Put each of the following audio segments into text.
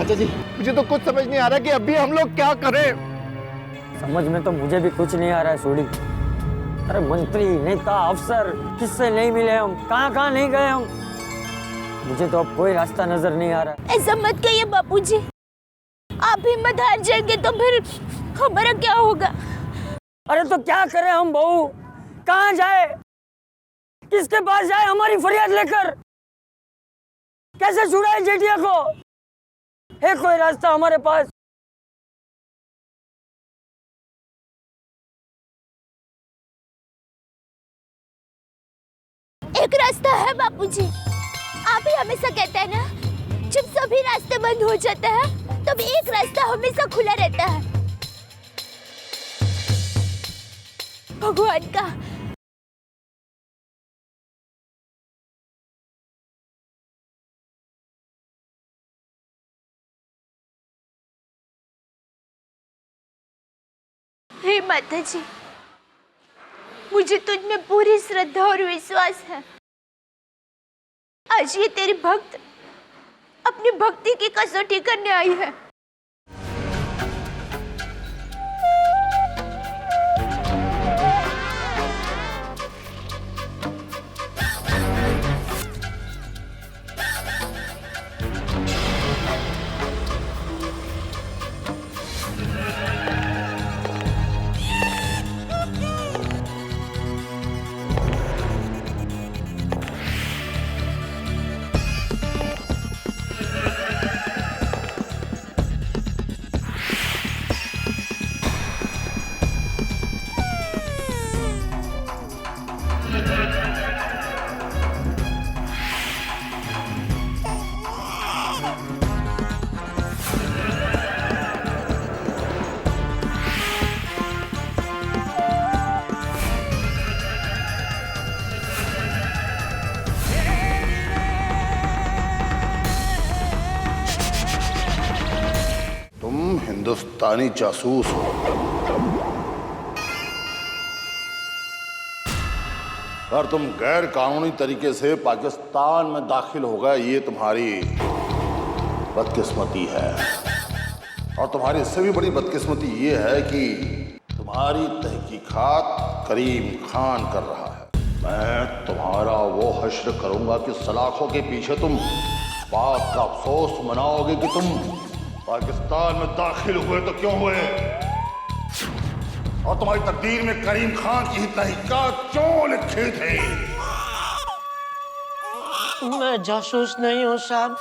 चाचा जी, मुझे तो कुछ समझ नहीं आ रहा कि अभी हम लोग क्या करें। समझ में तो मुझे भी कुछ नहीं आ रहा है सोडी। अरे मंत्री, नेता, अफसर, किससे नहीं मिले हम, कहाँ नहीं गए हम। मुझे तो अब कोई रास्ता नजर नहीं आ रहा। ऐसा मत कहिए बापूजी, आप हिम्मत हार जाएंगे तो फिर हमारा क्या होगा? अरे तो क्या करें हम बहू, कहाँ जाए, किसके पास जाए हमारी फरियाद लेकर? कैसे छुड़ाए जेठिया को? है कोई रास्ता हमारे पास? एक रास्ता है बापूजी, आप ही हमेशा कहते हैं ना, जब सभी रास्ते बंद हो जाते हैं तब एक रास्ता हमेशा खुला रहता है, भगवान का। हे माता जी, मुझे तुझ में पूरी श्रद्धा और विश्वास है। आज ये तेरी भक्त अपनी भक्ति की कसौटी करने आई है। हिंदुस्तानी जासूस हो। अगर तुम गैर कानूनी तरीके से पाकिस्तान में दाखिल हो गए, ये तुम्हारी बदकिस्मती है। और तुम्हारी इससे भी बड़ी बदकिस्मती ये है कि तुम्हारी तहकीकात करीम खान कर रहा है। मैं तुम्हारा वो हश्र करूंगा कि सलाखों के पीछे तुम बात का अफसोस मनाओगे कि तुम पाकिस्तान में दाखिल हुए तो क्यों हुए, और तुम्हारी तकदीर में करीम खान की तहकीकात क्यों लिखी थी। मैं जासूस नहीं हूँ साहब,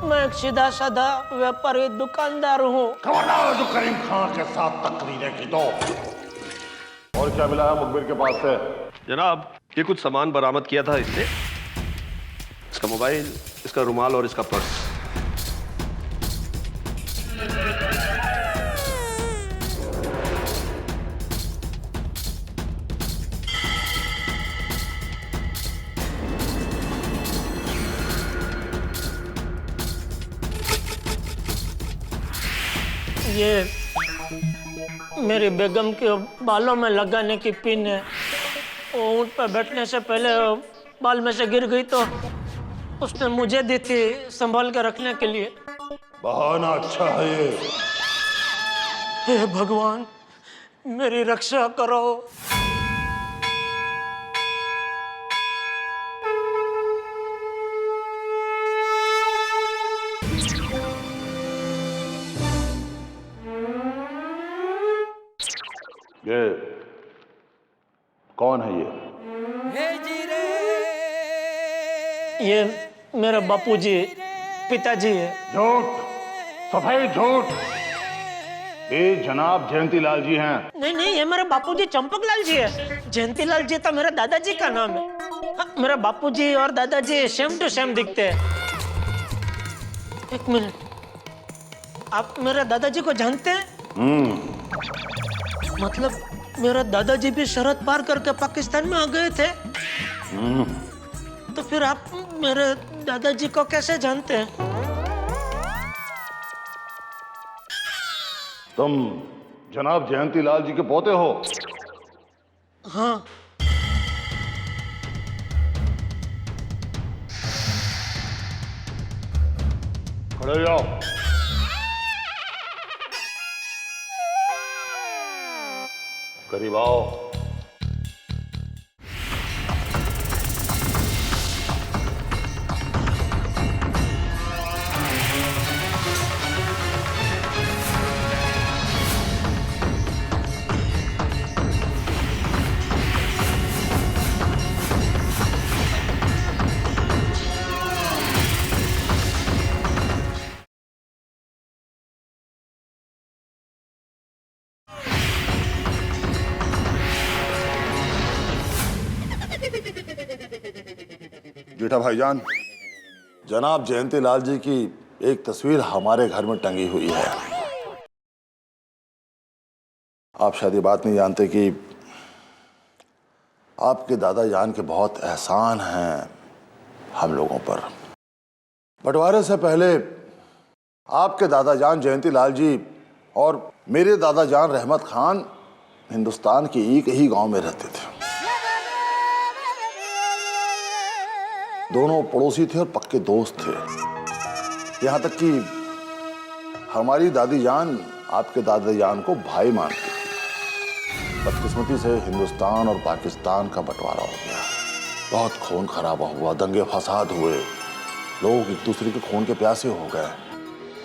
मैं एक सीधा साधा व्यापारी दुकानदार हूँ। खबरदार जो करीम खान के साथ तकरीरें की तो। और क्या मिला है मुखबिर के पास से? जनाब, ये कुछ सामान बरामद किया था इससे, इसका मोबाइल, इसका रुमाल और इसका पर्स। ये मेरी बेगम के बालों में लगाने की पिन है। वो ऊँट पर बैठने से पहले बाल में से गिर गई तो उसने मुझे दी थी संभाल कर रखने के लिए। बहाना अच्छा है ये। हे भगवान, मेरी रक्षा करो। ये कौन है ये? ये मेरे बापूजी, पिताजी है। झूठ, सफेद झूठ। ये जनाब जयंतीलाल जी हैं। नहीं, ये मेरे बापूजी चंपकलाल जी है। जयंतीलाल जी तो मेरे दादाजी का नाम है। मेरे बापूजी और दादाजी सेम टू सेम दिखते हैं। एक मिनट, आप मेरे दादाजी को जानते हैं? मतलब मेरे दादाजी भी सरहद पार करके पाकिस्तान में आ गए थे। तो फिर आप मेरे दादाजी को कैसे जानते हैं? तुम जनाब जयंतीलाल जी के पोते हो? हाँ। खड़े हो जाओ। करीब आओ। जेठा भाईजान, जनाब जयंती लाल जी की एक तस्वीर हमारे घर में टंगी हुई है। आप शायद ये बात नहीं जानते कि आपके दादा जान के बहुत एहसान हैं हम लोगों पर। बंटवारे से पहले आपके दादा जान जयंती लाल जी और मेरे दादा जान रहमत खान हिंदुस्तान के एक ही गांव में रहते थे। दोनों पड़ोसी थे और पक्के दोस्त थे। यहाँ तक कि हमारी दादी जान आपके दादा जान को भाई मानती थी। बदकिस्मती से हिंदुस्तान और पाकिस्तान का बंटवारा हो गया। बहुत खून खराबा हुआ, दंगे फसाद हुए, लोग एक दूसरे के खून के प्यासे हो गए।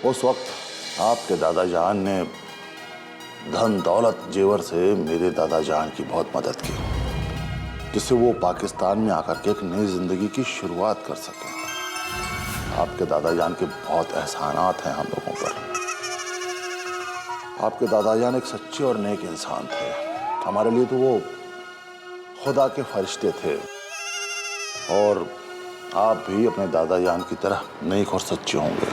उस वक्त आपके दादा जान ने धन दौलत जेवर से मेरे दादा जान की बहुत मदद की, जिससे वो पाकिस्तान में आकर के एक नई जिंदगी की शुरुआत कर सके। आपके दादा जान के बहुत एहसानात हैं हम लोगों पर। आपके दादा जान एक सच्चे और नेक इंसान थे। हमारे लिए तो वो खुदा के फरिश्ते थे। और आप भी अपने दादा जान की तरह नेक और सच्चे होंगे।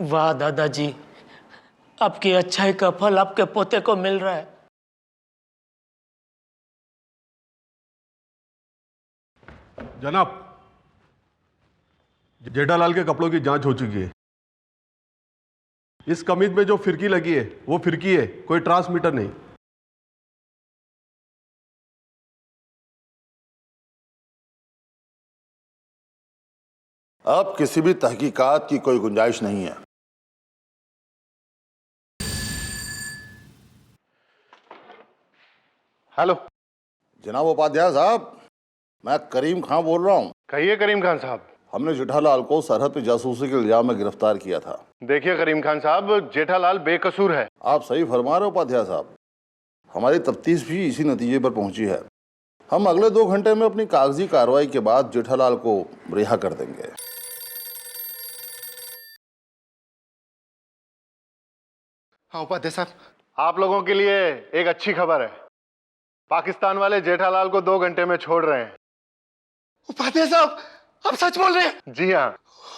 वाह दादाजी, आपकी अच्छाई का फल आपके पोते को मिल रहा है। जनाब, जेठालाल के कपड़ों की जांच हो चुकी है। इस कमीज में जो फिरकी लगी है वो फिरकी है, कोई ट्रांसमीटर नहीं। अब किसी भी तहकीकात की कोई गुंजाइश नहीं है। हेलो जनाब उपाध्याय साहब, मैं करीम खान बोल रहा हूँ। कहिए करीम खान साहब। हमने जेठालाल को सरहद पे जासूसी के इल्जाम में गिरफ्तार किया था। देखिए करीम खान साहब, जेठालाल बेकसूर है। आप सही फरमा रहे हो उपाध्याय साहब। हमारी तफ्तीश भी इसी नतीजे पर पहुंची है। हम अगले 2 घंटे में अपनी कागजी कार्रवाई के बाद जेठालाल को रिहा कर देंगे। हाँ उपाध्याय साहब, आप लोगों के लिए एक अच्छी खबर है। पाकिस्तान वाले जेठालाल को 2 घंटे में छोड़ रहे हैं। उपाध्याय साहब, आप सच बोल रहे हैं? जी हाँ।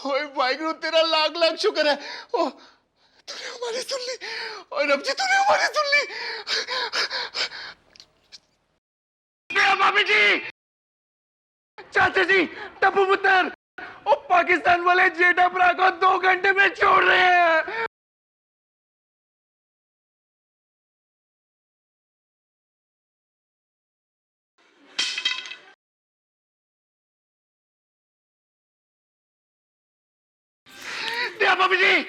ओए वाहिगुरु, तेरा लाख लाख शुक्र है। ओ, तूने हमारी सुन ली। ओए रब जी, तूने हमारी सुन ली। भाभी जी, चाचा जी, टप्पू पुत्र, ओ पाकिस्तान वाले जेठा भरा को 2 घंटे में छोड़ रहे हैं। दिया भाभी जी,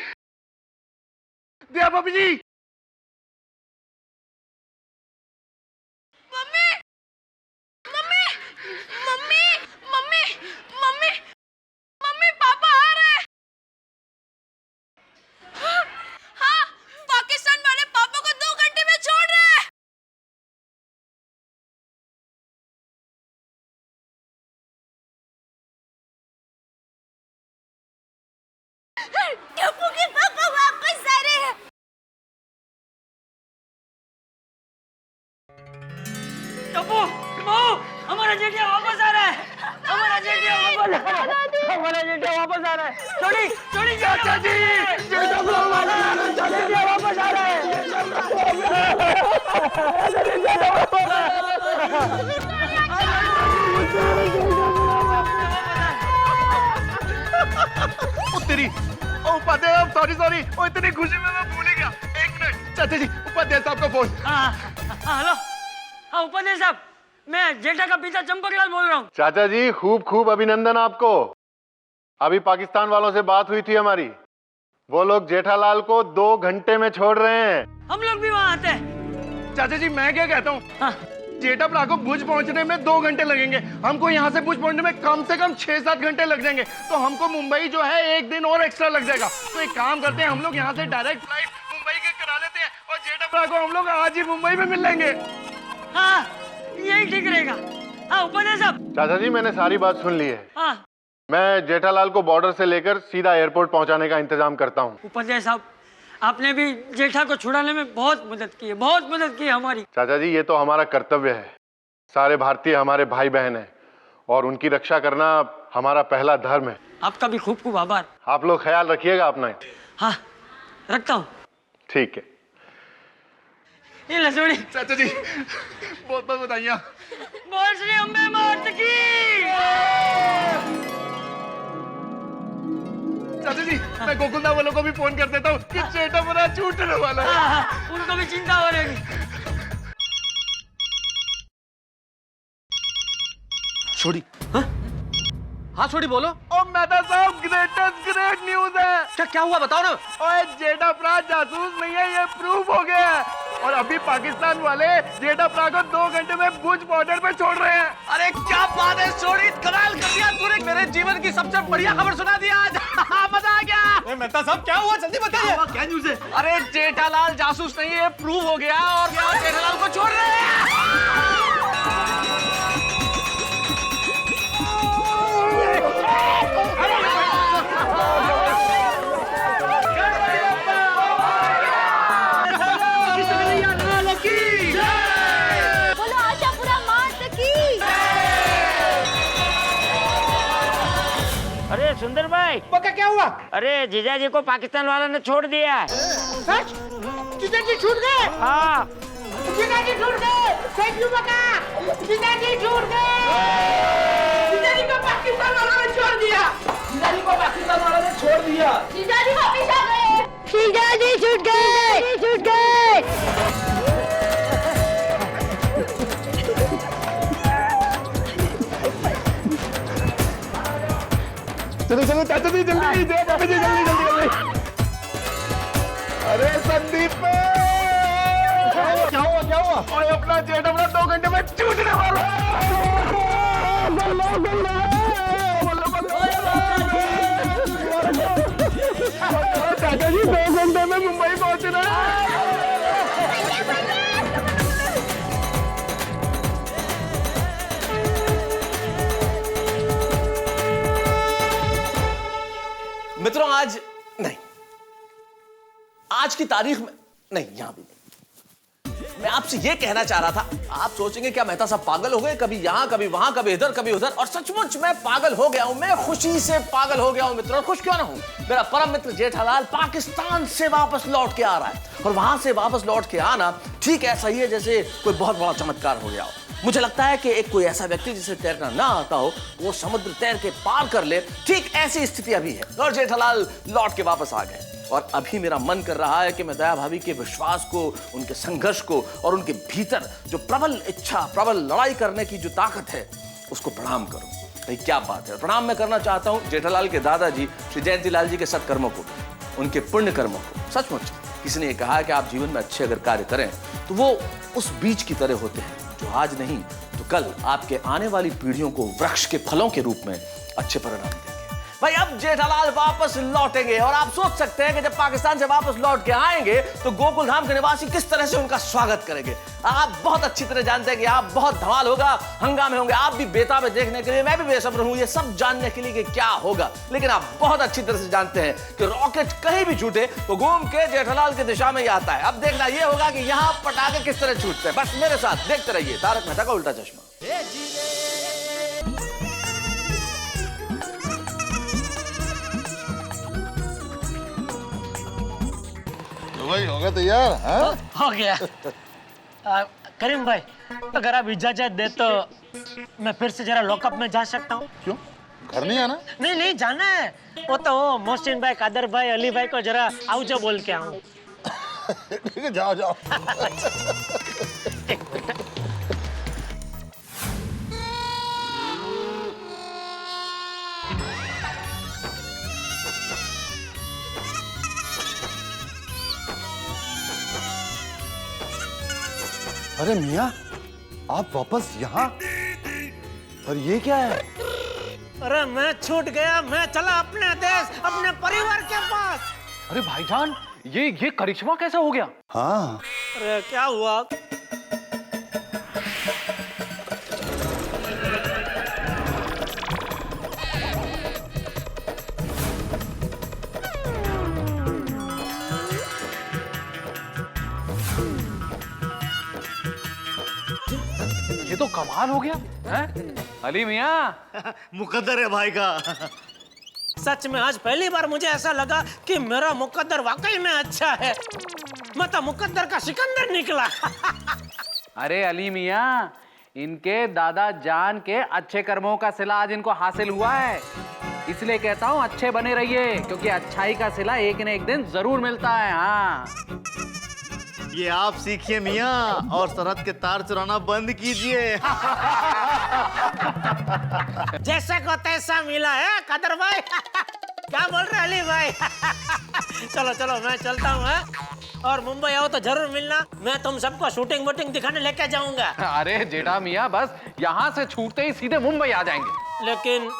दिया भाभी जी। Mummy mummy mummy mummy mummy mummy, papa आ रहे हैं। हाँ, पाकिस्तान वाले पापा को 2 घंटे में छोड़ रहे हैं। टप्पू के पापा वापस आ रहे हैं। टप्पू, बहू, हमारा जेठिया वापस आ रहा है। हमारा जेठिया वापस आ रहा है। हमारा जेठिया वापस आ रहा है। छोड़ी छोड़ी चाचा जी, जेठा वापस आ रहा है। तेरी उपाध्याय, सॉरी सॉरी, ओ इतनी खुशी में मैं भूल ही गया। 1 मिनट चाचा जी, उपाध्याय साहब का फोन। हेलो, हाँ उपाध्याय साहब, मैं जेठा का पिता चंपकलाल बोल रहा हूँ। चाचा जी, खूब खूब अभिनंदन आपको। अभी पाकिस्तान वालों से बात हुई थी हमारी। वो लोग जेठालाल को 2 घंटे में छोड़ रहे हैं। हम लोग भी वहाँ आते हैं। चाचा जी मैं क्या कहता हूँ, हाँ जेठापड़ा को भुज पहुंचने में 2 घंटे लगेंगे, हमको यहाँ से भुज पहुंचने में कम से कम 6-7 घंटे लग जाएंगे, तो हमको मुंबई जो है 1 दिन और एक्स्ट्रा लग जाएगा। तो एक काम करते हैं, हम लोग यहाँ से डायरेक्ट फ्लाइट मुंबई के करा लेते हैं और जेठापड़ा को हम लोग आज ही मुंबई में मिल लेंगे। हाँ यही ठीक रहेगा। हाँ उपाध्याय साहब। चाचा जी मैंने सारी बात सुन ली है, हाँ मैं जेठालाल को बॉर्डर से लेकर सीधा एयरपोर्ट पहुंचाने का इंतजाम करता हूँ। उपाध्याय साहब आपने भी जेठा को छुड़ाने में बहुत मदद की है, बहुत मदद की है हमारी। चाचा जी ये तो हमारा कर्तव्य है, सारे भारतीय हमारे भाई बहन हैं और उनकी रक्षा करना हमारा पहला धर्म है। आपका भी खूब खूब आभार। आप लोग ख्याल रखिएगा अपना। हाँ रखता हूँ। ठीक है ये लसोड़ी। चाचा जी बहुत बहुत बधाइयाँ। बोल श्री अम्बे मात की। चाचा जी मैं गोकुलदा वालों को भी फोन कर देता हूँ कि जेठापड़ा छूटने वाला है। हाँ, उनको भी चिंता हो रही। छोड़ी हाँ छोड़ी बोलो। ओ मेहता साहब ग्रेट न्यूज है। क्या हुआ बताओ ना। ओए जेठापड़ा जासूस नहीं है, ये प्रूफ हो गया है और अभी पाकिस्तान वाले जेठापड़ा को 2 घंटे में भुज बॉर्डर पे छोड़ रहे हैं। अरे क्या बात है छोड़ी, कमाल कर दिया तूने, मेरे जीवन की सबसे बढ़िया खबर सुना दी आज। मजा आ गया। मेहता साहब क्या हुआ, जल्दी बताइए। क्या न्यूज़ है? अरे जेठालाल जासूस नहीं है, प्रूव हो गया और जेठालाल को छोड़ रहे हैं। बोलो आशापुरा मात की। अरे सुंदर भाई क्या हुआ? अरे जीजाजी को पाकिस्तान वालों ने छोड़ दिया है। सच? जीजाजी छूट गए? हाँ जीजाजी छूट गए। थैंक यू बका। जीजाजी छूट गए। जीजाजी को पाकिस्तान वालों ने छोड़ दिया। जीजाजी को पाकिस्तान वालों ने छोड़ दिया। जीजाजी वापिस आ गए। जीजाजी छूट गए, छूट गए। चलो चलो चाचा जी जल्दी, जय बाबा जी जल्दी जल्दी जल्दी। अरे संदीप क्या हुआ? और अपना जेठापड़ा 2 घंटे में छूटने वाला है। चाचा जी 2 घंटे में मुंबई पहुंचना है। मित्रों आज नहीं, आज की तारीख में नहीं, यहां भी नहीं। मैं आपसे यह कहना चाह रहा था, आप सोचेंगे क्या मेहता साहब पागल हो गए, कभी यहां कभी वहां कभी इधर कभी उधर, और सचमुच मैं पागल हो गया हूं, मैं खुशी से पागल हो गया हूं मित्रों। और खुश क्यों ना हूं, मेरा परम मित्र जेठालाल पाकिस्तान से वापस लौट के आ रहा है और वहां से वापस लौट के आना ठीक ऐसा ही है जैसे कोई बहुत बड़ा चमत्कार हो गया हो। मुझे लगता है कि एक कोई ऐसा व्यक्ति जिसे तैरना ना आता हो वो समुद्र तैर के पार कर ले, ठीक ऐसी स्थिति अभी है और जेठालाल लौट के वापस आ गए। और अभी मेरा मन कर रहा है कि मैं दया भाभी के विश्वास को, उनके संघर्ष को और उनके भीतर जो प्रबल इच्छा, प्रबल लड़ाई करने की जो ताकत है उसको प्रणाम करूं। भाई क्या बात है। प्रणाम मैं करना चाहता हूं जेठालाल के दादाजी श्री जयंतीलाल जी के सत्कर्मों को, उनके पुण्य कर्मों को। सचमुच किसी ने कहा है कि आप जीवन में अच्छे अगर कार्य करें तो वो उस बीज की तरह होते हैं जो आज नहीं तो कल आपके आने वाली पीढ़ियों को वृक्ष के फलों के रूप में अच्छे परिणाम देंगे। भाई अब जेठालाल वापस लौटेंगे और आप सोच सकते हैं कि जब पाकिस्तान से वापस लौट के आएंगे तो गोकुल धाम के निवासी किस तरह से उनका स्वागत करेंगे। आप बहुत अच्छी तरह जानते हैं कि आप बहुत धमाल होगा, हंगामे होंगे, आप भी बेताब है देखने के लिए, मैं भी बेसब्र हूं ये सब जानने के लिए कि क्या होगा। लेकिन आप बहुत अच्छी तरह से जानते हैं कि रॉकेट कहीं भी छूटे तो घूम के जेठालाल की दिशा में ही आता है। अब देखना यह होगा कि यहां पटाखे किस तरह छूटते हैं। बस मेरे साथ देखते रहिए तारक मेहता का उल्टा चश्मा। भाई होगा तैयार? हाँ? हो गया। करीम भाई अगर आप इजाजत दे तो मैं फिर से जरा लॉकअप में जा सकता हूँ? क्यों, घर नहीं आना? नहीं नहीं जाना है। वो तो मोहसिन भाई, कादर भाई, अली भाई को जरा आओ बोल के आऊँ। ठीक है जाओ जाओ। अरे मियाँ, आप वापस यहाँ? और ये क्या है? अरे मैं छूट गया, मैं चला अपने देश, अपने परिवार के पास। अरे भाईजान, ये करिश्मा कैसा हो गया? हाँ, अरे क्या हुआ? ये तो कमाल हो गया हैं? अली मियाँ, मुकद्दर है भाई का। सच में आज पहली बार मुझे ऐसा लगा कि मेरा मुकद्दर वाकई में अच्छा है। मैं तो मुकद्दर का सिकंदर निकला। अरे अली मियाँ, इनके दादा जान के अच्छे कर्मों का सिला आज इनको हासिल हुआ है। इसलिए कहता हूँ अच्छे बने रहिए, क्योंकि अच्छाई का सिला एक न एक दिन जरूर मिलता है। हाँ, ये आप सीखिए मियाँ, और सरहद के तार चुराना बंद कीजिए। जैसे को तैसा मिला है कदर भाई। क्या बोल रहे अली भाई? चलो चलो मैं चलता हूँ, और मुंबई आओ तो जरूर मिलना। मैं तुम सबको शूटिंग वूटिंग दिखाने लेके जाऊंगा। अरे जेठा मियाँ, बस यहाँ से छूटते ही सीधे मुंबई आ जाएंगे। लेकिन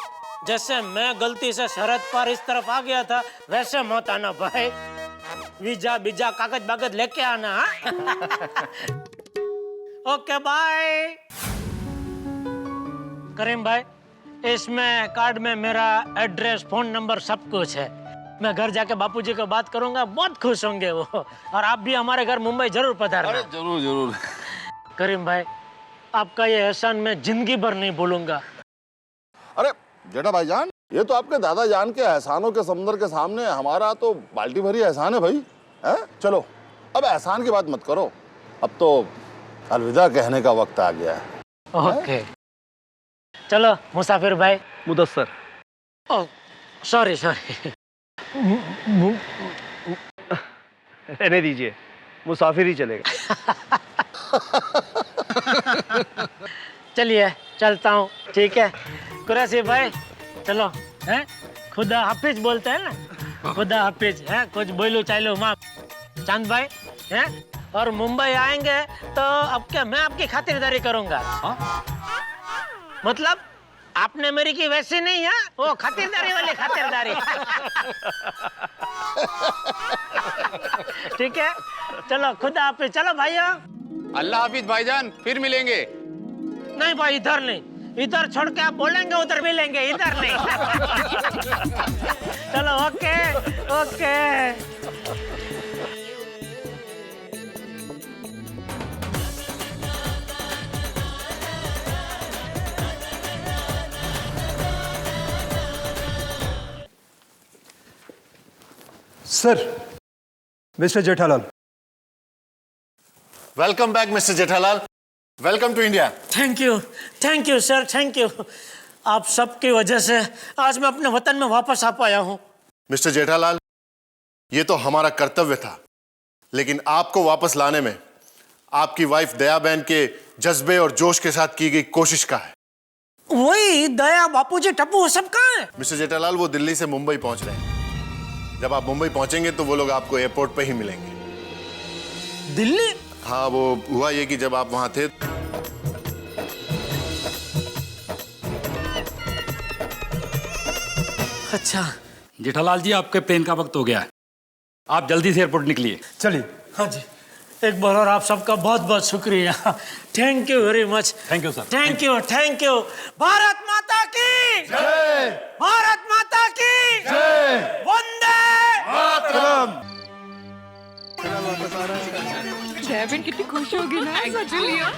जैसे मैं गलती से सरहद पार इस तरफ आ गया था, वैसे मत आना भाई। वीजा बीजा कागज बागज लेके आना। Okay bye. करीम भाई, इसमें कार्ड में मेरा एड्रेस, फोन नंबर सब कुछ है। मैं घर जाके बापूजी को बात करूंगा, बहुत खुश होंगे वो। और आप भी हमारे घर मुंबई जरूर पधारना। जरूर जरूर। करीम भाई, आपका ये एहसान मैं जिंदगी भर नहीं भूलूंगा। अरे जेठा भाईजान, ये तो आपके दादा जान के एहसानों के समुद्र के सामने हमारा तो बाल्टी भरी एहसान है भाई। है? चलो अब एहसान की बात मत करो, अब तो अलविदा कहने का वक्त आ गया है। ओके, चलो मुसाफिर भाई। मुदस्सर। Oh sorry sorry. रहने दीजिए, मुसाफिर ही चलेगा। चलिए चलता हूँ, ठीक है कुरैशी भाई। चलो हैं, खुदा हाफिज बोलते हैं ना, खुदा हाफिज है। कुछ बोलो चालो माँ। चांद भाई हैं, और मुंबई आएंगे तो अब क्या मैं आपकी खातिरदारी करूंगा। मतलब आपने मेरी की वैसी नहीं है, वो खातिरदारी वाली खातिरदारी। ठीक है, चलो खुदा हाफिज। चलो भाइयों। अल्लाह हाफिज भाईजान, फिर मिलेंगे। नहीं भाई, इधर नहीं, इधर छोड़ के आप बोलेंगे उधर मिलेंगे, इधर नहीं। चलो okay okay. Sir, mister Jethalal. Welcome back mister Jethalal, welcome to India. Thank you sir, thank you. आप सबकी वजह से आज मैं अपने वतन में वापस आ पाया हूँ। मिस्टर जेठालाल, ये तो हमारा कर्तव्य था, लेकिन आपको वापस लाने में आपकी वाइफ दया बहन के जज्बे और जोश के साथ की गई कोशिश का है। वही दया, बापूजी, टप्पू, वो सब कहाँ है? मिस्टर जेठालाल, वो दिल्ली से मुंबई पहुंच रहे हैं। जब आप मुंबई पहुंचेंगे तो वो लोग आपको एयरपोर्ट पे ही मिलेंगे। दिल्ली? हाँ, वो हुआ ये कि जब आप वहां थे अच्छा। जेठालाल जी, आपके प्लेन का वक्त हो गया है, आप जल्दी से एयरपोर्ट निकलिए। चलिए। हाँ जी, एक बार और आप सबका बहुत बहुत शुक्रिया। Thank you very much. Thank you sir. Thank you. Bharat माता की जय, भारत माता की जय, वंदे मातरम। जयबेन कितनी खुश होगी ना, सच लिया।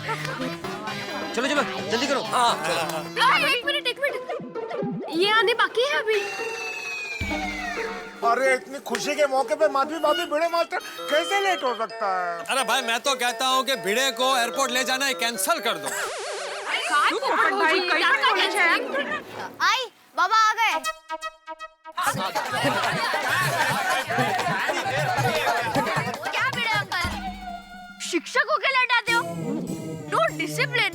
चलो चलो जल्दी करो। हाँ एक मिनट, ये आने बाकी है अभी। अरे इतनी खुशी के मौके पे माधवी भाभी भिड़े मास्टर कैसे लेट हो सकता है? अरे भाई, मैं तो कहता हूँ कि भिड़े को एयरपोर्ट ले जाना कैंसिल कर दो। आई बाबा आ गए। क्या भिड़े अंकल, शिक्षक को क्या लटाते हो? No discipline.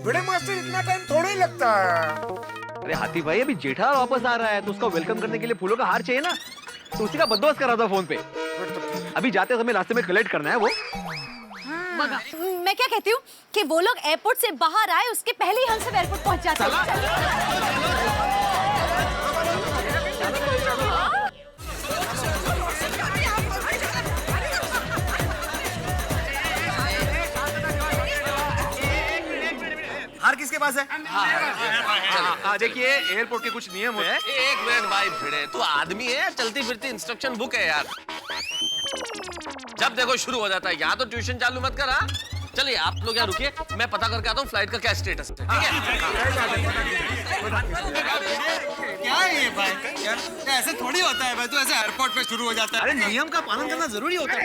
भिड़े मास्टर इतना टाइम थोड़ा ही लगता है। अरे हाथी भाई, अभी जेठालाल वापस आ रहा है तो उसका वेलकम करने के लिए फूलों का हार चाहिए ना, तो उसी का बंदोबस्त कर रहा था फोन पे। अभी जाते समय रास्ते में कलेक्ट करना है वो। मैं क्या कहती हूँ कि वो लोग एयरपोर्ट से बाहर आए उसके पहले ही हम सब एयरपोर्ट पहुंच जाते हैं। हार किसके पास है? देखिए एयरपोर्ट के कुछ नियम होते हैं। एक मिनट भाई भिड़े, तू आदमी है या चलती फिरती इंस्ट्रक्शन बुक है यार? जब देखो शुरू हो जाता है। यहाँ तो ट्यूशन चालू मत कर। हाँ चलिए आप लोग यहाँ रुकिए, मैं पता करके आता हूँ फ्लाइट का क्या स्टेटस है। ठीक है? क्या है ये भाई? ऐसे थोड़ी होता है भाई, तू ऐसे एयरपोर्ट पे शुरू हो जाता है। अरे नियम का पालन करना जरूरी होता है।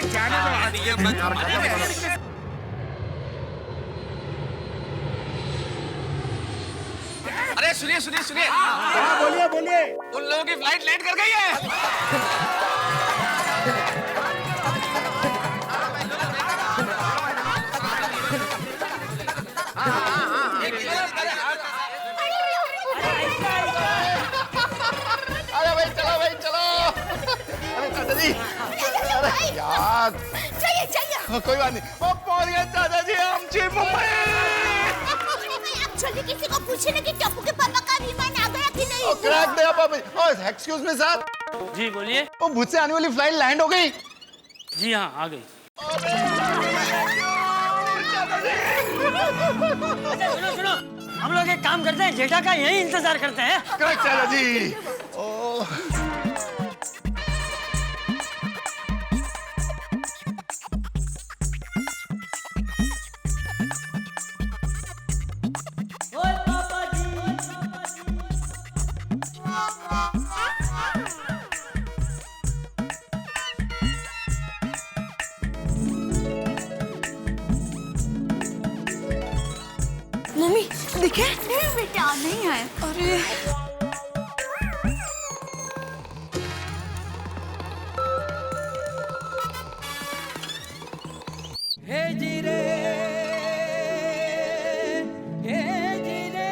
अरे सुनिए सुनिए सुनिए, बोलिए बोलिए। उन लोगों की फ्लाइट लेट कर गई है। अरे भाई चलो। अरे चाचा जी, अरे यार चाहिए कोई बात नहीं, वो पहुंच गए चाचा जी हम मुंबई। जल्दी किसी को पूछे ना कि टप्पू के पापा का विमान आ गया कि नहीं। क्रैक दे पापा। Oh excuse me sir. जी बोलिए। वो भुज से आने वाली फ्लाइट लैंड हो गई। जी हाँ आ गई। सुनो, हम लोग एक काम करते हैं, जेठा का यही इंतजार करते हैं। क्रैक चाचा जी। ओह मम्मी दिखे? नहीं बेटा नहीं है। अरे हे जीरे, हे जीरे।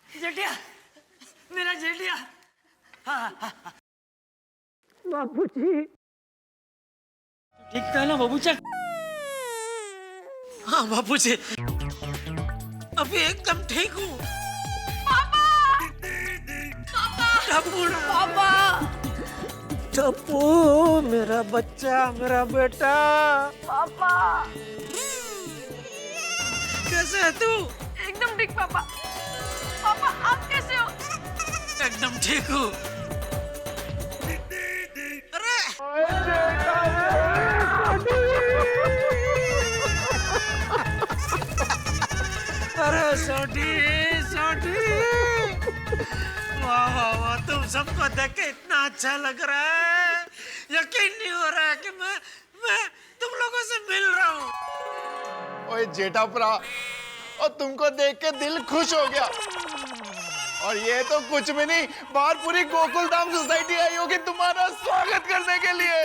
जेठिया, मेरा जेठिया। हाँ। बाबूजी ठीक तो है ना बाबूजी? हाँ बापूजी, अभी एकदम ठीक हूँ। टप्पू मेरा बच्चा, मेरा बेटा। पापा कैसे है तू? एकदम ठीक पापा। पापा आप कैसे हो? एकदम ठीक हूँ। अरे सोटी वाह वाह वाह, तुम सबको देख के इतना अच्छा लग रहा है। यकीन नहीं हो रहा है कि मैं तुम लोगों से मिल रहा हूँ। ओए जेठा भरा, और तुमको देख के दिल खुश हो गया। और ये तो कुछ भी नहीं, बाहर पूरी गोकुल धाम सोसाइटी आई होगी तुम्हारा स्वागत करने के लिए।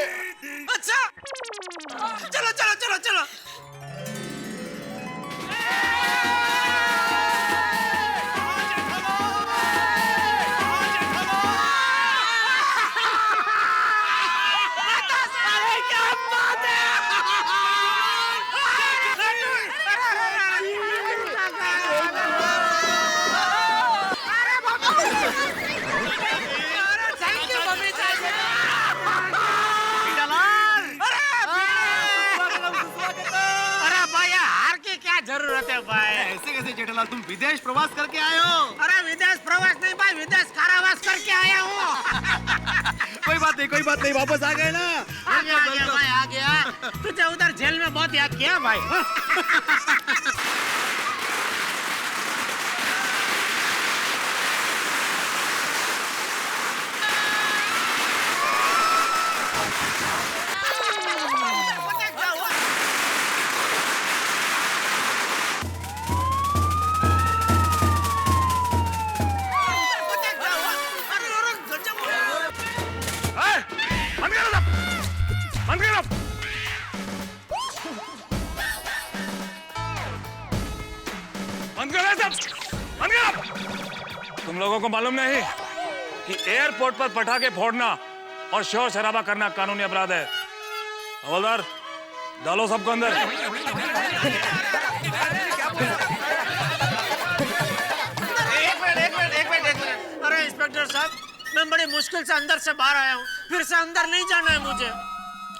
अच्छा चलो चलो चलो चलो। जरूरत है भाई। ऐसे कैसे जेठालाल, तुम विदेश प्रवास करके आए हो? अरे विदेश प्रवास नहीं भाई, विदेश कारावास करके आया हूँ। कोई बात नहीं, वापस आ गए ना? आ गया भाई, आ गया। तुझे उधर जेल में बहुत याद किया भाई। तुम लोगों को मालूम नहीं, कि एयरपोर्ट पर पटाखे फोड़ना और शोर शराबा करना कानूनी अपराध है। हवलदार, डालो सबको अंदर। एक मिनट। अरे इंस्पेक्टर साहब, मैं बड़ी मुश्किल से अंदर से बाहर आया हूँ, फिर से अंदर नहीं जाना है मुझे।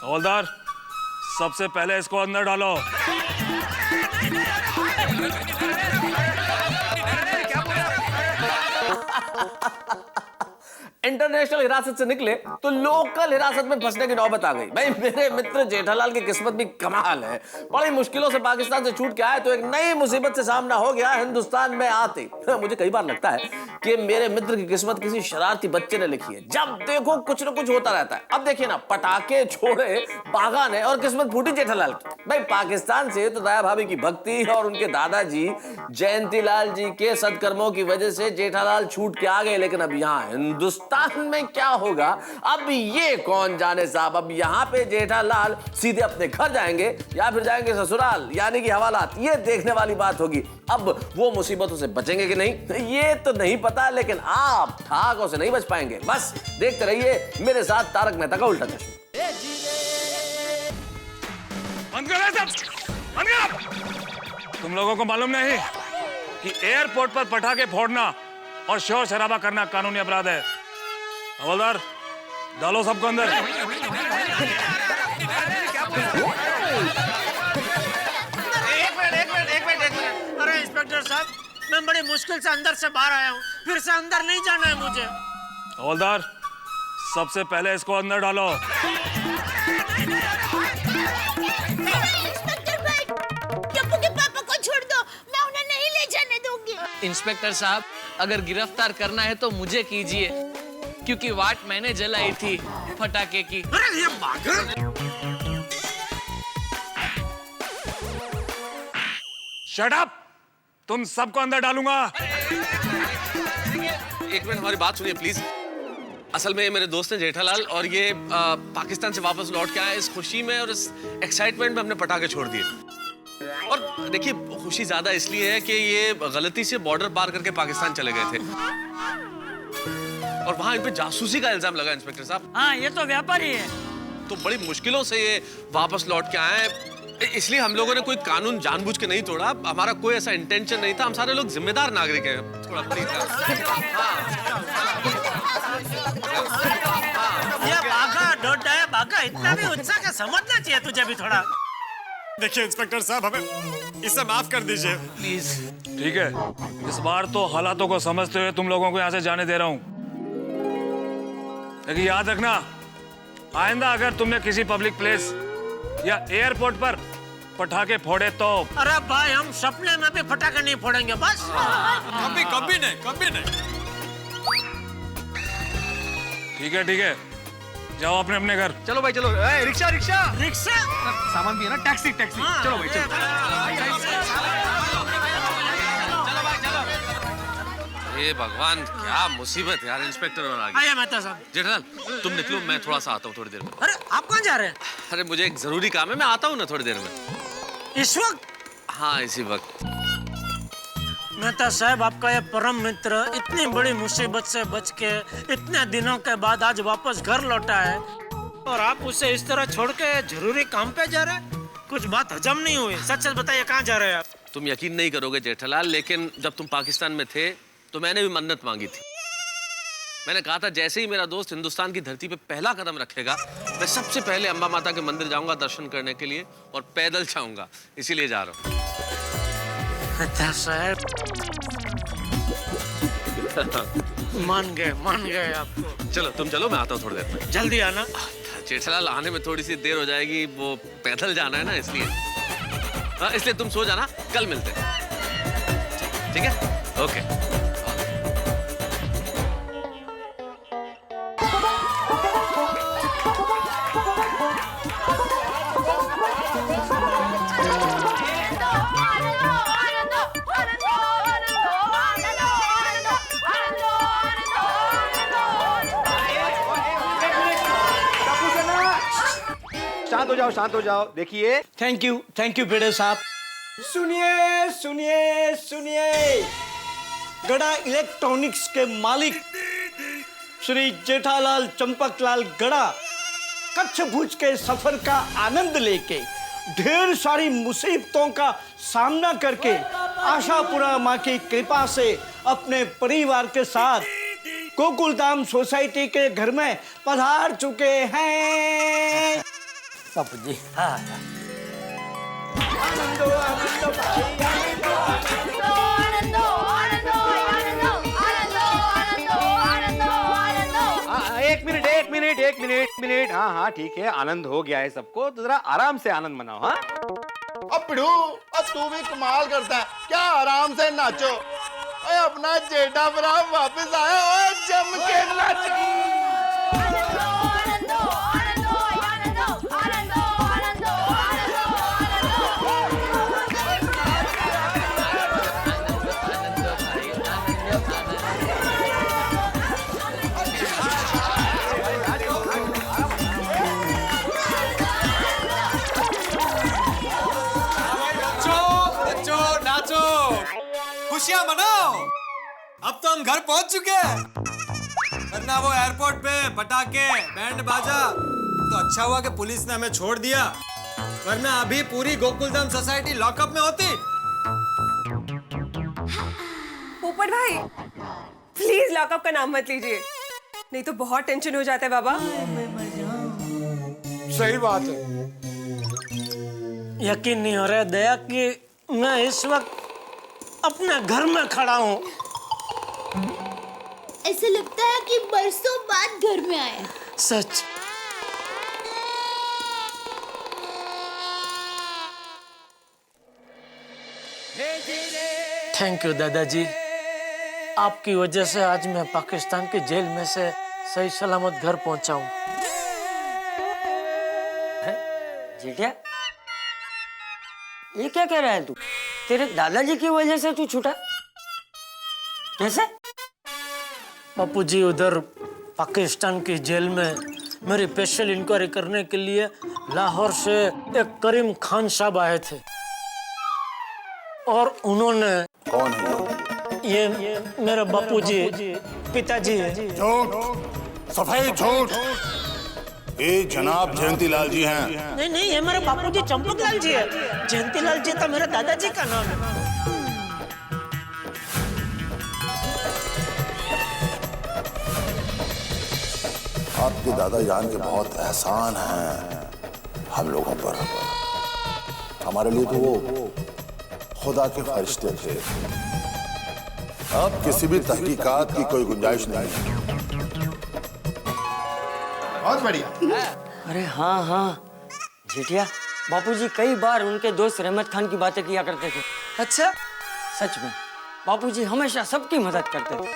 हवलदार, सबसे पहले इसको अंदर डालो। इंटरनेशनल हिरासत से निकले तो लोकल हिरासत में फंसने की नौबत आ गई। भाई मेरे मित्र जेठालाल की किस्मत भी कमाल है। बड़ी मुश्किलों से पाकिस्तान से छूट के आए तो एक नई मुसीबत से सामना हो गया हिंदुस्तान में आते। मुझे कई बार लगता है कि मेरे मित्र की किस्मत किसी शरारती बच्चे ने लिखी है। जब देखो कुछ न कुछ होता रहता है। अब देखिए ना, पटाखे छोड़े बागा ने और किस्मत फूटी जेठालाल की। भाई पाकिस्तान से तो दया भाभी की भक्ति और उनके दादाजी जयंतीलाल जी के सदकर्मों की वजह से जेठालाल छूट के आ गए, लेकिन अब यहाँ हिंदुस्तान में क्या होगा अब ये कौन जाने साहब। अब यहाँ पे जेठालाल सीधे अपने घर जाएंगे या फिर जाएंगे ससुराल, यानी कि हवालात। ये देखने वाली बात होगी। अब वो मुसीबतों से बचेंगे कि नहीं ये तो नहीं पता, लेकिन आप ठाकों से नहीं बच पाएंगे। बस देखते रहिए मेरे साथ तारक मेहता का उल्टा चश्मा। बंद करो सब, बंद करो। तुम लोगों को मालूम नहीं कि एयरपोर्ट पर पटाखे फोड़ना और शोर शराबा करना कानूनी अपराध है। हवलदार, डालो सबको अंदर। एक मिनट। अरे इंस्पेक्टर साहब, मैं बड़ी मुश्किल से अंदर से बाहर आया हूँ, फिर से अंदर नहीं जाना है मुझे। हवलदार, सबसे पहले इसको अंदर डालो। इंस्पेक्टर भाई, टप्पू के पापा को छोड़ दो, मैं उन्हें नहीं ले जाने दूंगी। इंस्पेक्टर साहब, अगर गिरफ्तार करना है तो मुझे कीजिए, क्योंकि वाट मैंने जलाई थी पटाखे की। अरे ये पागल! Shut up! तुम सबको अंदर डालूंगा। एक मिनट हमारी बात सुनिए प्लीज। असल में मेरे दोस्त हैं जेठालाल और ये पाकिस्तान से वापस लौट के आए। इस खुशी में और इस एक्साइटमेंट में हमने पटाखे छोड़ दिए। और देखिए, खुशी ज्यादा इसलिए है कि ये गलती से बॉर्डर पार करके पाकिस्तान चले गए थे और वहां इन पे जासूसी का इल्जाम लगा इंस्पेक्टर साहब। हाँ, ये तो व्यापारी है। तो बड़ी मुश्किलों से ये वापस लौट के आए। इसलिए हम लोगों ने कोई कानून जानबूझ के नहीं तोड़ा। हमारा कोई ऐसा इंटेंशन नहीं था। हम सारे लोग जिम्मेदार नागरिक हैं। थोड़ा प्लीज। ये बाघा डोडा है, बाघा इतना भी उत्साह का समझना चाहिए तुझे भी थोड़ा। देखिए इंस्पेक्टर साहब, हमें इसे माफ कर दीजिए प्लीज। ठीक है, इस बार तो हालातों को समझते हुए तुम लोगों को यहाँ से जाने दे रहा हूँ, लेकिन याद रखना, आइंदा अगर तुमने किसी पब्लिक प्लेस या एयरपोर्ट पर पटाखे फोड़े तो। अरे भाई, हम सपने में भी पटाखे नहीं फोड़ेंगे बस। कभी नहीं। ठीक है, जाओ अपने अपने घर। चलो भाई चलो। रिक्शा सामान भी है ना, टैक्सी। चलो भाई चलो। ये भगवान, क्या मुसीबत है यार। इंस्पेक्टर और आ गया। आइए मेहता साहब। जेठालाल, तुम निकलो, मैं थोड़ा सा आता हूँ थोड़ी देर में। अरे आप कहाँ जा रहे हैं? अरे मुझे एक जरूरी काम है, मैं आता हूँ ना थोड़ी देर में। इस वक्त? हाँ, इसी वक्त। मेहता साहब, आपका ये परम मित्र इतनी बड़ी मुसीबत से बच के इतने दिनों के बाद आज वापस घर लौटा है और आप उसे इस तरह छोड़ के जरूरी काम पे जा रहे हैं? कुछ बात हजम नहीं हुई। सच बताइए, कहाँ जा रहे हैं आप? तुम यकीन नहीं करोगे जेठालाल, लेकिन जब तुम पाकिस्तान में थे तो मैंने भी मन्नत मांगी थी। मैंने कहा था जैसे ही मेरा दोस्त हिंदुस्तान की धरती पे पहला कदम रखेगा, मैं सबसे पहले अम्बा माता के मंदिर जाऊंगा दर्शन करने के लिए और पैदल जाऊंगा। इसीलिए जा रहा हूँ। साहब मान गए आपको। चलो तुम चलो, मैं आता हूँ थोड़ी देर में। जल्दी आना। जेठालाल, आने में थोड़ी सी देर हो जाएगी, वो पैदल जाना है ना, इसलिए। हाँ, इसलिए तुम सो जाना, कल मिलते हैं। ठीक है? ओके। शांत हो जाओ। देखिए। थैंक यू बेड़े साहब। सुनिए। गड़ा इलेक्ट्रॉनिक्स के मालिक श्री जेठालाल चंपकलाल गड़ा कच्छ भुज के सफर का आनंद लेके ढेर सारी मुसीबतों का सामना करके आशापुरा माँ की कृपा से अपने परिवार के साथ गोकुलधाम सोसाइटी के घर में पधार चुके हैं। बापू जी हाँ आनंदो आनंदो भाई, आनंदो आनंदो आनंदो आनंदो आनंदो आनंदो आनंदो आनंदो। एक मिनट हाँ हाँ ठीक है, आनंद हो गया है सबको, तो जरा आराम से आनंद मनाओ। हाँ अब पिड़ू, अब तू भी कमाल करता है, क्या आराम से नाचो। ओए अपना जेठा भरा वापस आया और जम के नाचो। खुशियां मनाओ, अब तो हम घर पहुंच चुके हैं। वरना वो एयरपोर्ट पे पटाखे बैंड बाजा, तो अच्छा हुआ कि पुलिस ने हमें छोड़ दिया, वरना अभी पूरी गोकुलधाम सोसाइटी लॉकअप में होती। पोपट भाई प्लीज लॉकअप का नाम मत लीजिए, नहीं तो बहुत टेंशन हो जाता है बाबा। सही बात है। यकीन नहीं हो रहा है दया कि मैं इस वक्त अपने घर में खड़ा हूँ। ऐसा लगता है कि बरसों बाद घर में आया। सच। थैंक यू दादाजी, आपकी वजह से आज मैं पाकिस्तान की जेल में से सही सलामत घर पहुंचा हूँ। जेठिया ये क्या कह रहा है तू? तेरे दादाजी की वजह से तू छूटा कैसे? बापूजी उधर पाकिस्तान की जेल में मेरी स्पेशल इंक्वायरी करने के लिए लाहौर से एक करीम खान साहब आए थे और उन्होंने कौन है ये मेरे बापूजी पिताजी है। झूठ, सफाई झूठ। ये जनाब जयंतीलाल जी हैं। नहीं नहीं, ये मेरे बापूजी चंपकलाल जी है। जयंतीलाल जी तो मेरे दादाजी का नाम है। आपके दादा जान के बहुत एहसान हैं हम लोगों पर। हमारे लिए तो वो खुदा के फरिश्ते थे। अब किसी भी तहकीकात की कोई गुंजाइश नहीं है। बहुत बढ़िया। अरे हाँ हाँ जेठिया, बापूजी कई बार उनके दोस्त रहमत खान की बातें किया करते थे। अच्छा? सच में बापूजी हमेशा सबकी मदद करते थे।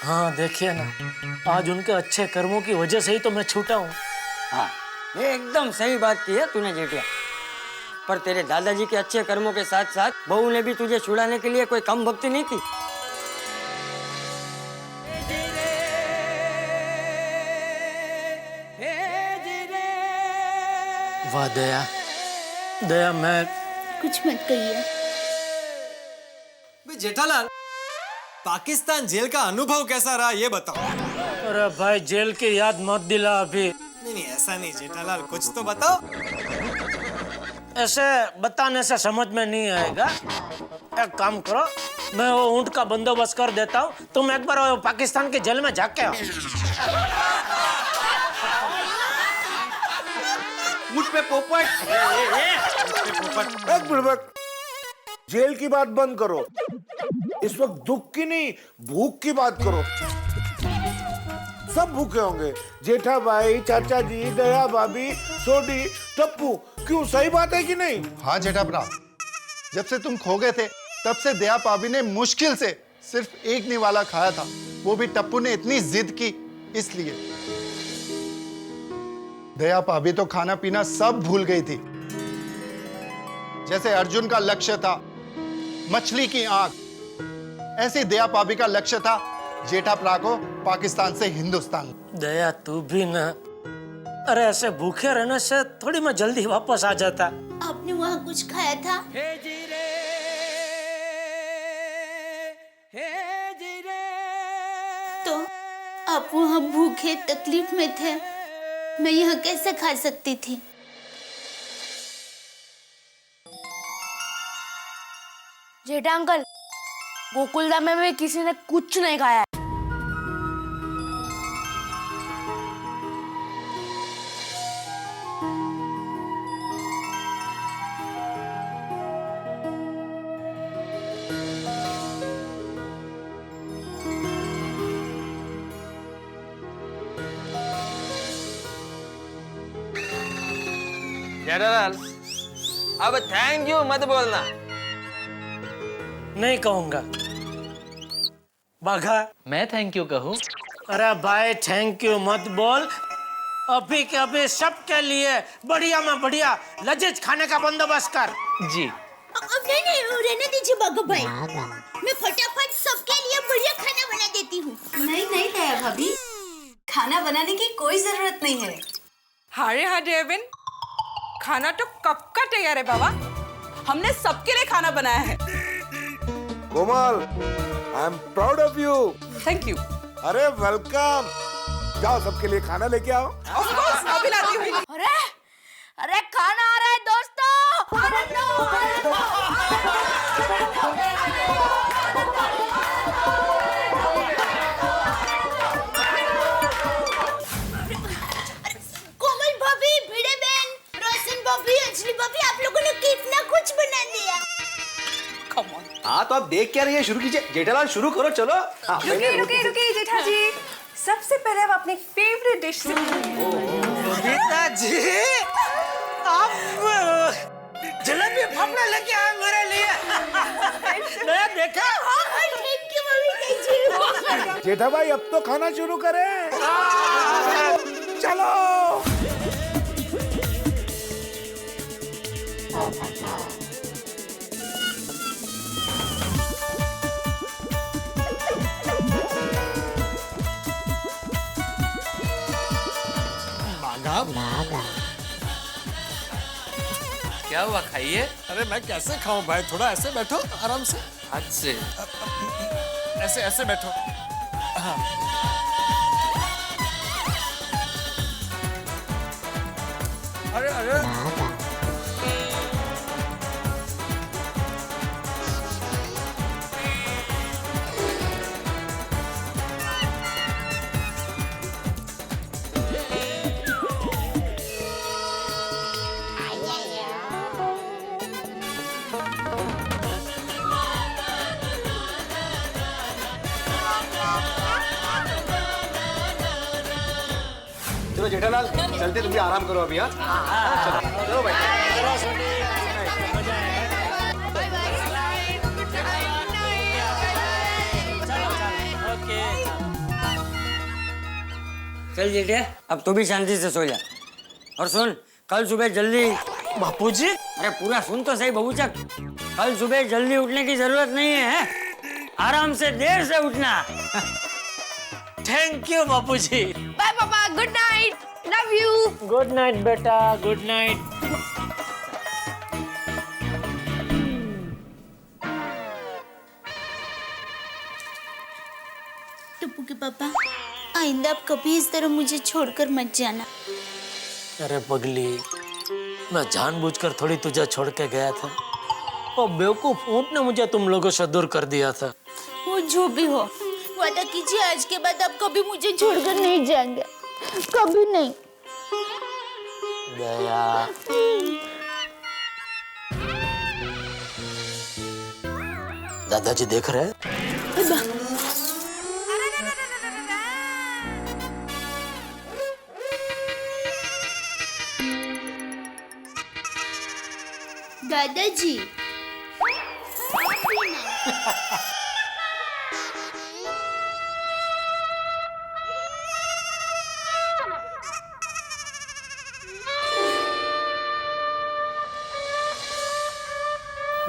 हाँ देखिए ना, आज उनके अच्छे कर्मों की वजह से ही तो मैं छूटा हूँ। हाँ ये एकदम सही बात की है तूने जेठिया, पर तेरे दादाजी के अच्छे कर्मों के साथ साथ बहू ने भी तुझे छुड़ाने के लिए कोई कम भक्ति नहीं की। वाह दया, दया मैं कुछ मत कहिए। जेठालाल, पाकिस्तान जेल का अनुभव कैसा रहा ये बताओ। अरे भाई जेल की याद मत दिला अभी। नहीं ऐसा नहीं जेठालाल, कुछ तो बताओ। ऐसे बताने से समझ में नहीं आएगा। एक काम करो, मैं वो ऊंट का बंदोबस्त कर देता हूँ, तुम एक बार वो पाकिस्तान के जेल में जाके आओ। मुझ पे पोपट। एक मिनट, जेल की बात बंद करो, इस वक्त दुख की नहीं भूख की बात करो। सब भूखे होंगे, जेठा भाई, चाचा जी, दया भाभी, सोडी, टप्पू। क्यों, सही बात है कि नहीं? हाँ जेठा भरा, जब से तुम खो गए थे तब से दया भाभी ने मुश्किल से सिर्फ एक निवाला खाया था, वो भी टप्पू ने इतनी जिद की इसलिए। दया भाभी तो खाना पीना सब भूल गई थी। जैसे अर्जुन का लक्ष्य था मछली की आंख, ऐसे दया भाभी का लक्ष्य था जेठा भरा को पाकिस्तान से हिंदुस्तान। दया तू भी ना, अरे ऐसे भूखे रहने से थोड़ी मैं जल्दी वापस आ जाता। आपने वहाँ कुछ खाया था? तो आप वहाँ भूखे तकलीफ में थे, मैं यहाँ कैसे खा सकती थी? जेठा अंकल, गोकुलधाम में भी किसी ने कुछ नहीं खाया है। जेठालाल, अब थैंक यू मत बोलना। नहीं कहूंगा। बाघा, मैं थैंक यू कहूँ? अरे भाई थैंक यू मत बोल। अभी के अभी सबके लिए बढ़िया में बढ़िया लजीज खाने का बंदोबस्त कर। जी। नहीं नहीं, रहने दीजिए बाघा भाई, मैं फटाफट सबके लिए बढ़िया खाना बना देती हूँ। नहीं नहीं दया भाभी, खाना बनाने की कोई जरूरत नहीं है। हारे हाँ देवेन, खाना तो कब का तैयार है बाबा, हमने सबके लिए खाना बनाया है। Komal, I am proud of you. Thank you. अरे वेलकम, जाओ सबके लिए खाना लेके आओ। ऑफ कोर्स, अभी लाती हूँ। अरे अरे खाना आ रहा है दोस्तों, आनंद लो, आनंद लो। कोमल भाभी, भिड़े बहन, रोशन भाभी, अंजलि भाभी, आप लोगों ने कितना कुछ बना दिया। हाँ तो आप देख क्या रही है, शुरू कीजिए। जेठालाल शुरू करो, चलो। रुकिए जेठा जी, सबसे पहले आप अपनी फेवरेट डिश से गीता जी, आप जलेबी फाफड़ा लेके आए मेरे लिए। नया देखा? Thank you mummy. जेठा भाई अब तो खाना शुरू करें। चलो। क्या हुआ, खाइए। अरे मैं कैसे खाऊं भाई, थोड़ा ऐसे बैठो आराम से। हाथ से। ऐसे ऐसे बैठो। हाँ। अरे अरे चलो जेठालाल, चलते, तुम भी आराम करो अभी। हाँ चलो चलो भाई। चल जेठिया, अब तू भी शांति से सो जा। और सुन, कल सुबह जल्दी। बापूजी, अरे पूरा सुन तो सही बबूचक, कल सुबह जल्दी उठने की जरूरत नहीं है, आराम से देर से उठना। Thank you Bapuji. बाय पापा, good night, love you. Good night बेटा, गुड नाइट। टप्पू के पापा, आइंदा आप कभी इस तरह मुझे छोड़कर मत जाना। अरे पगली, मैं जानबूझकर थोड़ी तुझे छोड़ के गया था, और बेवकूफ ऊंट ने मुझे तुम लोगों से दूर कर दिया था। वो जो भी हो, वादा कीजिए आज के बाद आप कभी मुझे छोड़कर नहीं जाएंगे, कभी नहीं। दया, दादाजी देख रहे हैं? दादाजी।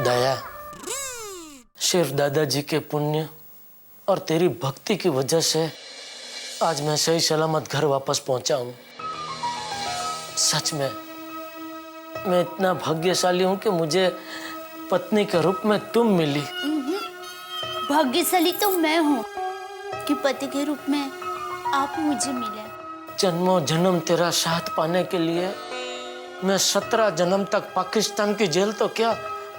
दया, सिर्फ दादाजी के पुण्य और तेरी भक्ति की वजह से आज मैं सही सलामत घर वापस पहुंचा हूं। सच में मैं इतना भाग्यशाली हूं कि मुझे पत्नी के रूप में तुम मिली। भाग्यशाली तो मैं हूँ कि पति के रूप में आप मुझे मिले। जन्मों जन्म तेरा साथ पाने के लिए मैं 17 जन्म तक पाकिस्तान की जेल तो क्या,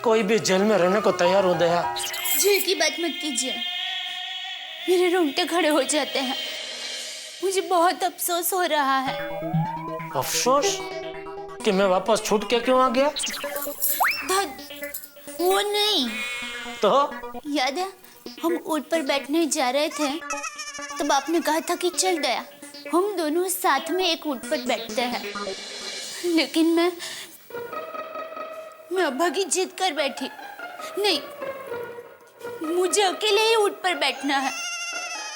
कोई भी जेल में रहने को तैयार हो दया। जेल की बात मत कीजिए, मेरे रोंगटे खड़े हो जाते हैं। मुझे बहुत अफसोस हो रहा है। अफसोस कि मैं वापस छूट के क्यों आ गया? वो नहीं तो याद है हम ऊँट पर बैठने जा रहे थे, तब आपने कहा था कि चल गया हम दोनों साथ में एक ऊँट पर बैठते हैं, लेकिन मैं अब्बा की जिद कर बैठी। नहीं, मुझे अकेले ही ऊँट पर बैठना है।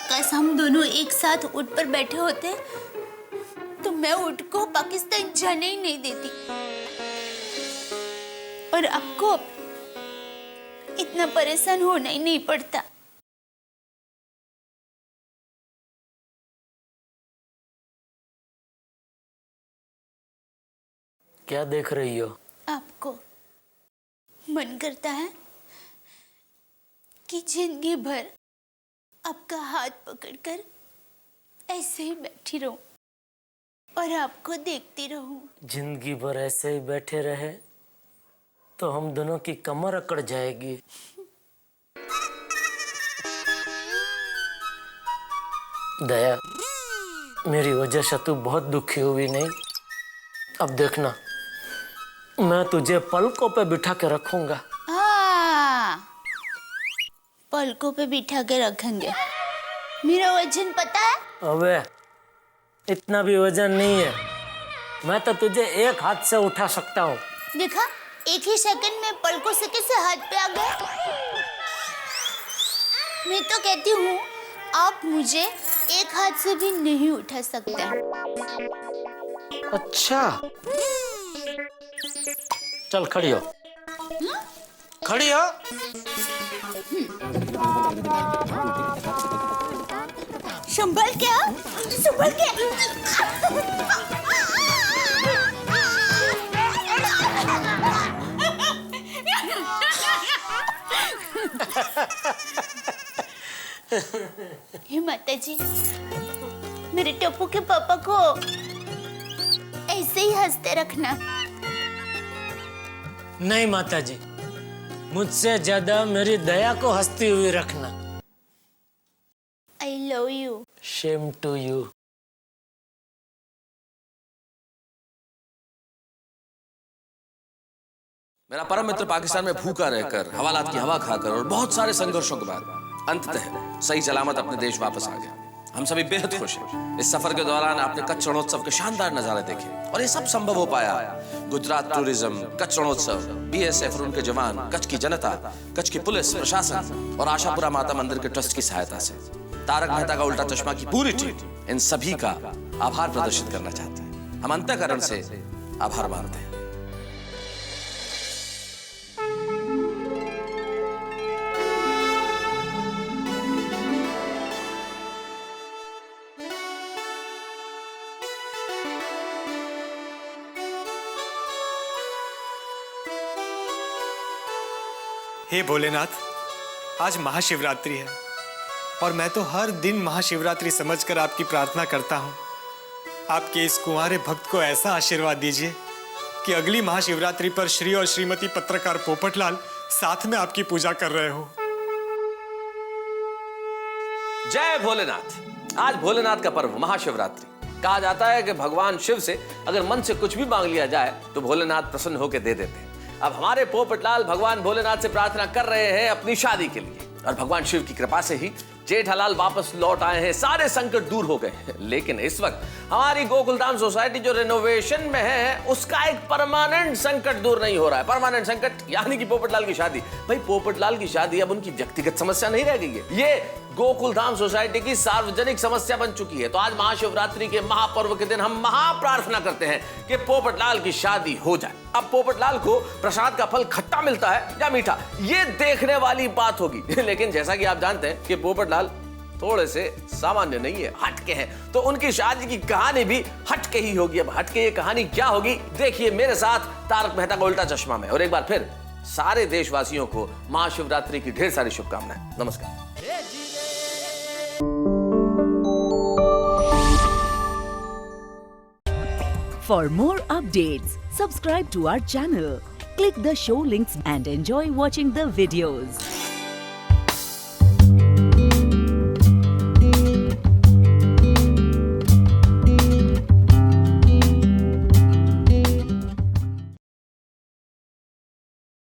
काश हम दोनों एक साथ ऊँट पर बैठे होते तो मैं ऊँट को पाकिस्तान जाने ही नहीं देती और आपको इतना परेशान होना ही नहीं पड़ता। क्या देख रही हो? आपको मन करता है कि जिंदगी भर आपका हाथ पकड़कर ऐसे ही बैठी रहूं और आपको देखती रहूं। जिंदगी भर ऐसे ही बैठे रहे तो हम दोनों की कमर अकड़ जाएगी। दया, मेरी वजह से तू बहुत दुखी हुई नहीं? अब देखना, मैं तुझे पलकों पे बिठा के रखूंगा। हाँ, पलकों पे बिठा के रखेंगे। मेरा वजन पता है? अबे इतना भी वजन नहीं है, मैं तो तुझे एक हाथ से उठा सकता हूँ। देखा, एक ही सेकंड में पलकों से कैसे हाथ पे आ गए। मैं तो कहती हूँ आप मुझे एक हाथ से भी नहीं उठा सकते। अच्छा, चल खड़ी हो। खड़ी हो। संभल के, संभल के। हे माता जी, मेरे टप्पू के पापा को ऐसे ही हंसते रखना। नहीं माता जी, मुझसे ज्यादा मेरी दया को हंसती हुई रखना। I love you. Shame to you. मेरा परम मित्र पाकिस्तान में भूखा रहकर, हवालात की हवा खाकर और बहुत सारे संघर्षों के बाद अंततः सही सलामत अपने देश वापस आ गया। हम सभी बेहद खुश हैं। इस सफर के दौरान आपने कच्छ रणोत्सव के शानदार नजारे देखे और ये सब संभव हो पाया गुजरात टूरिज्म, कच्छ रणोत्सव, BSF और उनके जवान, कच्छ की जनता, कच्छ की पुलिस प्रशासन और आशापुरा माता मंदिर के ट्रस्ट की सहायता से। तारक मेहता का उल्टा चश्मा की पूरी टीम इन सभी का आभार प्रदर्शित करना चाहते हैं। हम अंतःकरण से आभार मानते हैं। हे भोलेनाथ, आज महाशिवरात्रि है और मैं तो हर दिन महाशिवरात्रि समझकर आपकी प्रार्थना करता हूँ। आपके इस कुंवारे भक्त को ऐसा आशीर्वाद दीजिए कि अगली महाशिवरात्रि पर श्री और श्रीमती पत्रकार पोपटलाल साथ में आपकी पूजा कर रहे हो। जय भोलेनाथ। आज भोलेनाथ का पर्व महाशिवरात्रि। कहा जाता है कि भगवान शिव से अगर मन से कुछ भी मांग लिया जाए तो भोलेनाथ प्रसन्न होकर दे देते हैं। अब हमारे पोपटलाल भगवान भोलेनाथ से प्रार्थना कर रहे हैं अपनी शादी के लिए और भगवान शिव की कृपा से ही जेठालाल वापस लौट आए हैं। सारे संकट दूर हो गए हैं। लेकिन इस वक्त हमारी गोकुलधाम सोसाइटी जो रिनोवेशन में है उसका एक परमानेंट संकट दूर नहीं हो रहा है। परमानेंट संकट यानी कि पोपटलाल की शादी। भाई पोपटलाल की शादी अब उनकी व्यक्तिगत समस्या नहीं रह गई है, ये गोकुलधाम सोसाइटी की सार्वजनिक समस्या बन चुकी है। तो आज महाशिवरात्रि के महापर्व के दिन हम महाप्रार्थना करते हैं कि पोपटलाल की शादी हो जाए। अब पोपटलाल को प्रसाद का फल खट्टा मिलता है या मीठा, ये देखने वाली बात होगी। लेकिन जैसा कि आप जानते हैं कि पोपटलाल थोड़े से सामान्य नहीं है, हटके हैं, तो उनकी शादी की कहानी भी हटके ही होगी। अब हटके ये कहानी क्या होगी, देखिए मेरे साथ तारक मेहता का उल्टा चश्मा में। और एक बार फिर सारे देशवासियों को महाशिवरात्रि की ढेर सारी शुभकामनाएं। नमस्कार। For more updates, subscribe to our channel, click the show links and enjoy watching the videos.